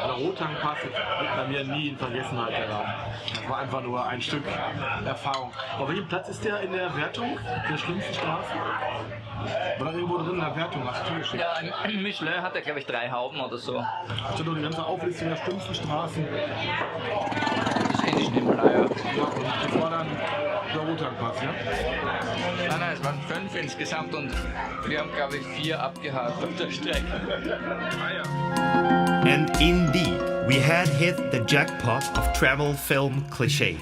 Der Rotang-Pass wird bei mir nie in Vergessenheit geraten. Das war einfach nur ein Stück Erfahrung. Auf welchem Platz ist der in der Wertung der schlimmsten Straßen? War da irgendwo drin in der Wertung? Hast du geschickt?
Ja, in Michelin hat er, glaube ich, 3 Hauben oder so.
Hast du doch die ganze Auflistung der schlimmsten Straßen?
Das Indischen Himalaya.
Ja, das war dann der Rotang-Pass, ja?
Nein, es waren 5 insgesamt und wir haben, glaube ich, 4 abgehakt auf der Strecke.
And indeed, we had hit the jackpot of travel film clichés.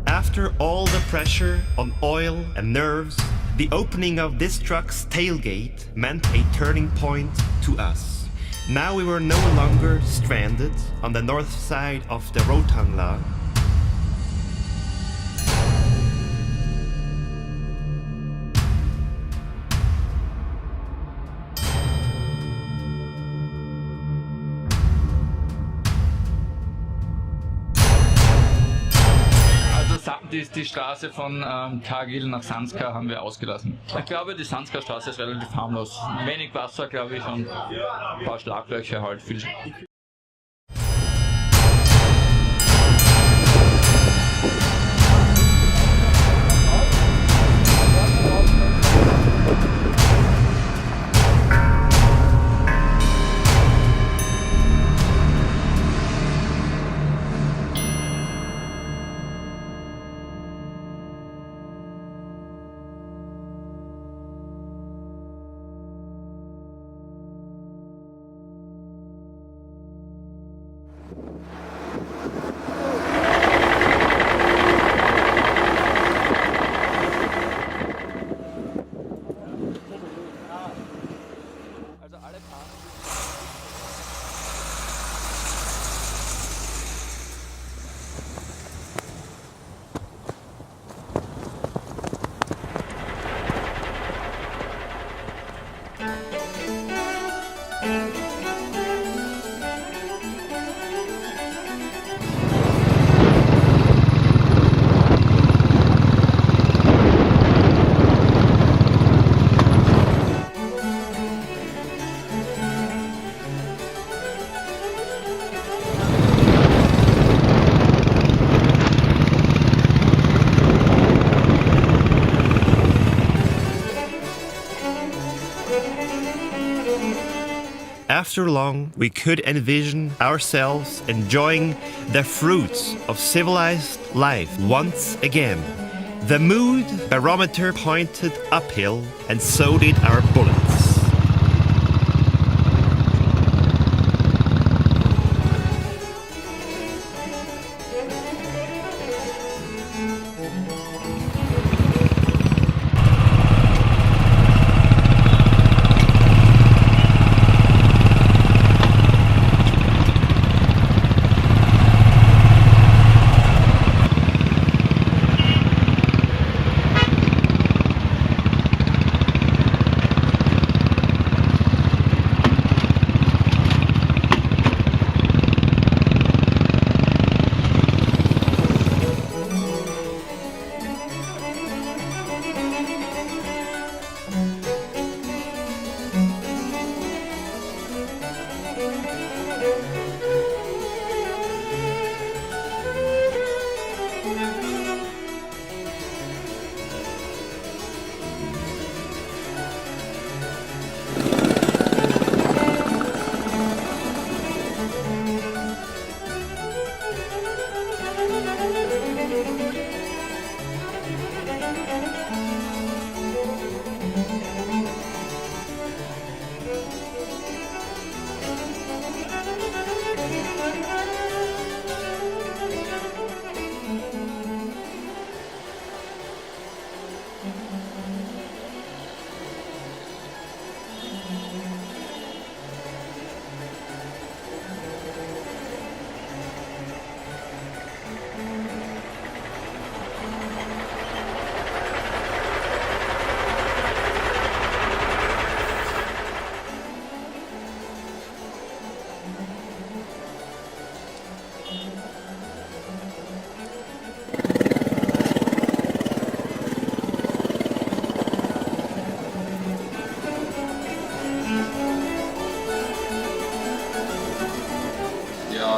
After all the pressure on oil and nerves, the opening of this truck's tailgate meant a turning point to us. Now we were no longer stranded on the north side of the Rotangla.
Die Straße von Kargil nach Sanskar haben wir ausgelassen. Ich glaube, die Sanskar-Straße ist relativ harmlos. Wenig Wasser, glaube ich, und ein paar Schlaglöcher halt. Viel.
After long, we could envision ourselves enjoying the fruits of civilized life once again. The mood barometer pointed uphill, and so did our bullets.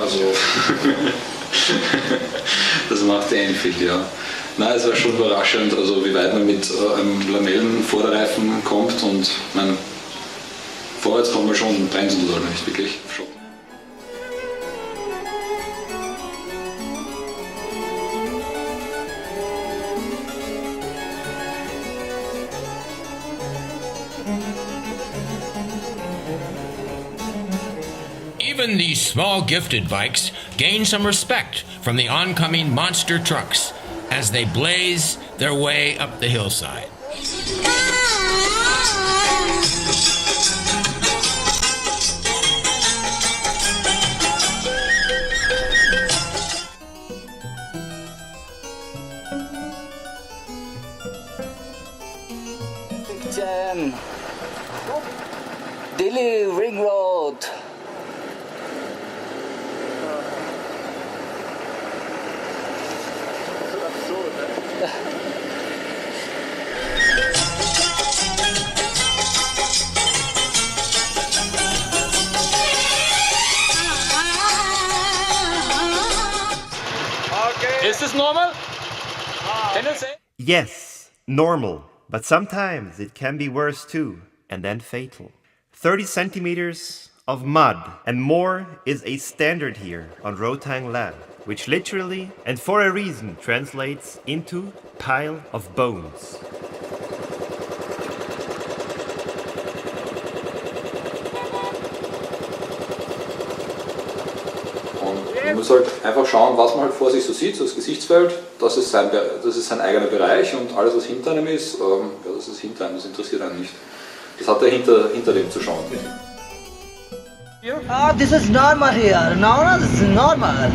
also das macht die Enfield, ja. Nein, es war schon überraschend, also wie weit man mit einem Lamellenvorderreifen kommt und vorwärts kommen wir schon, bremsen soll nicht wirklich schon.
Even these small gifted bikes gain some respect from the oncoming monster trucks as they blaze their way up the hillside.
Delhi Ring Road.
Is this normal? Can you say?
Yes, normal. But sometimes it can be worse too, and then fatal. 30 centimeters of mud and more is a standard here on Rotang Land, which literally and for a reason translates into pile of bones.
Man muss halt einfach schauen, was man halt vor sich so sieht, so das Gesichtsfeld, das ist sein eigener Bereich und alles, was hinter einem ist, das ist hinter einem, das interessiert einen nicht. Das hat er hinter dem zu schauen.
Oh, this is normal here. No, this is normal.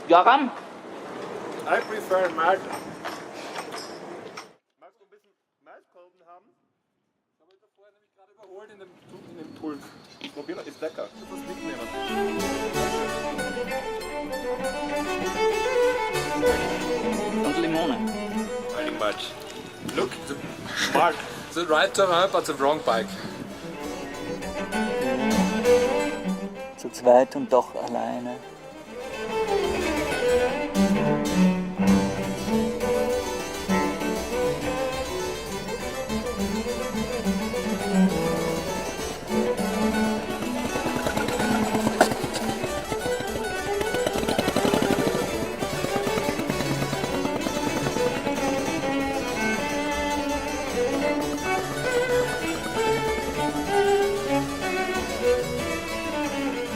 Joram?
I prefer malt.
Magst du ein bisschen Malzkolben haben? Ich habe das vorher nämlich gerade überholt in dem Pulk. Probieren, ist lecker. Das ist mitnehmen.
Und Limone.
Very much. Look, Mark, the right terrain but the wrong bike.
Zu zweit und doch alleine.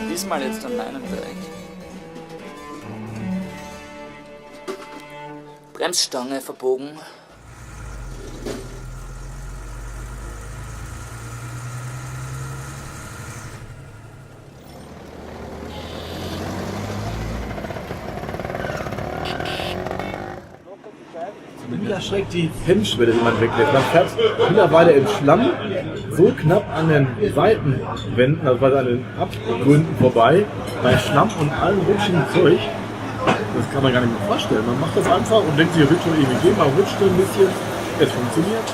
Diesmal jetzt an meinem Bereich. Bremsstange verbogen.
Mich erschreckt die Hemmschwelle, die man weglässt. Man fährt mittlerweile im Schlamm so knapp an den Seitenwänden, also an den Abgründen vorbei, bei Schlamm und allem rutschigen Zeug. Das kann man gar nicht mehr vorstellen. Man macht das einfach und denkt sich, wird schon irgendwie gehen, man rutscht ein bisschen, es funktioniert.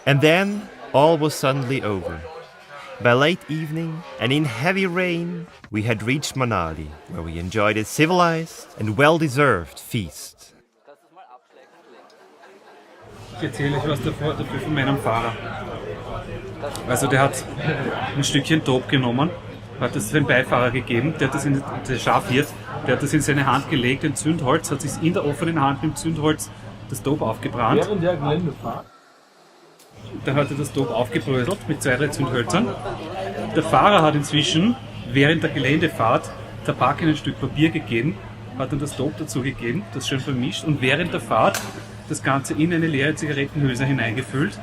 And then all was suddenly over. By late evening and in heavy rain, we had reached Manali, where we enjoyed a civilized and well-deserved feast.
Ich erzähle euch was dafür von meinem Fahrer. Also der hat ein Stückchen Dope genommen, hat es dem Beifahrer gegeben, der hat das der Schafhirt, der hat das in seine Hand gelegt, ein Zündholz, hat sich in der offenen Hand mit dem Zündholz das Dope aufgebrannt.
Während der Geländefahrt.
Dann hat er das Dope aufgebröselt mit 2, 3 Zündhölzern. Der Fahrer hat inzwischen während der Geländefahrt Tabak in ein Stück Papier gegeben, hat dann das Dope dazu gegeben, das schön vermischt und während der Fahrt das Ganze in eine leere Zigarettenhülse hineingefüllt.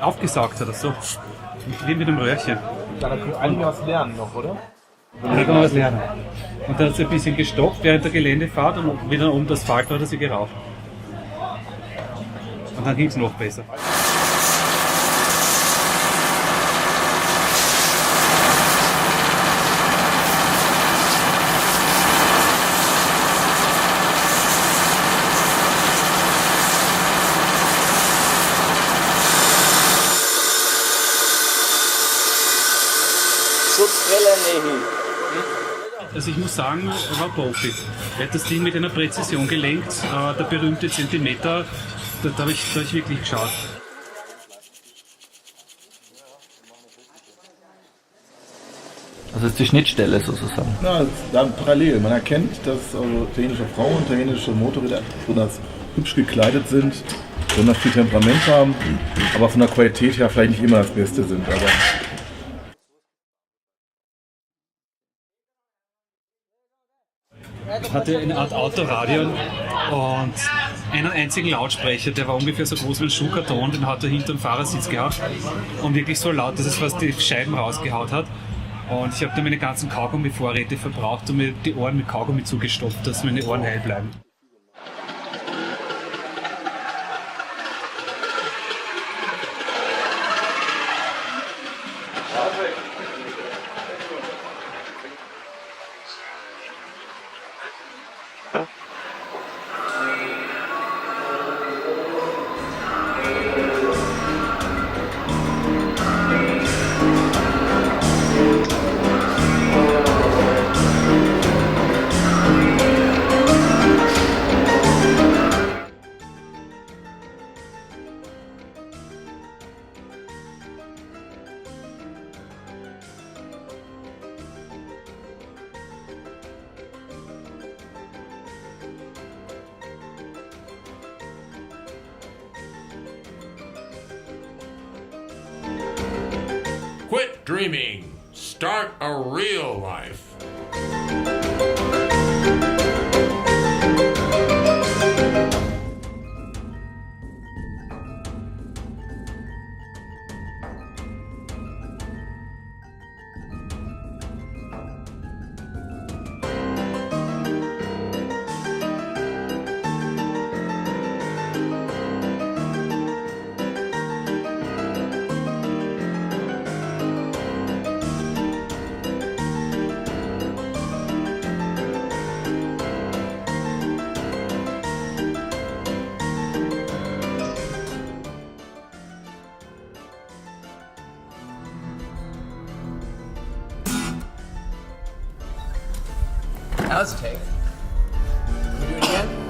Aufgesaugt hat er so. Wie mit einem Röhrchen.
Da kann man eigentlich was lernen noch, oder?
Da kann man was lernen. Und dann hat es ein bisschen gestoppt während der Geländefahrt und wieder um das Asphalt hat er sie geraucht. Und dann ging es noch besser. Also ich muss sagen, er war Profi. Er hat das Ding mit einer Präzision gelenkt, der berühmte Zentimeter, da habe ich wirklich geschaut.
Also ist die Schnittstelle sozusagen?
Ja, dann parallel. Man erkennt, dass italienische Frauen, italienische Motorräder besonders hübsch gekleidet sind, besonders viel Temperament haben, aber von der Qualität her vielleicht nicht immer das Beste sind. Aber
Ich hatte eine Art Autoradio und einen einzigen Lautsprecher, der war ungefähr so groß wie ein Schuhkarton, den hat er hinter dem Fahrersitz gehabt und wirklich so laut, dass es fast die Scheiben rausgehaut hat. Und ich habe dann meine ganzen Kaugummi-Vorräte verbraucht und mir die Ohren mit Kaugummi zugestopft, dass meine Ohren heil bleiben.
Quit dreaming. Start a real life.
That was a take. Can we do it again?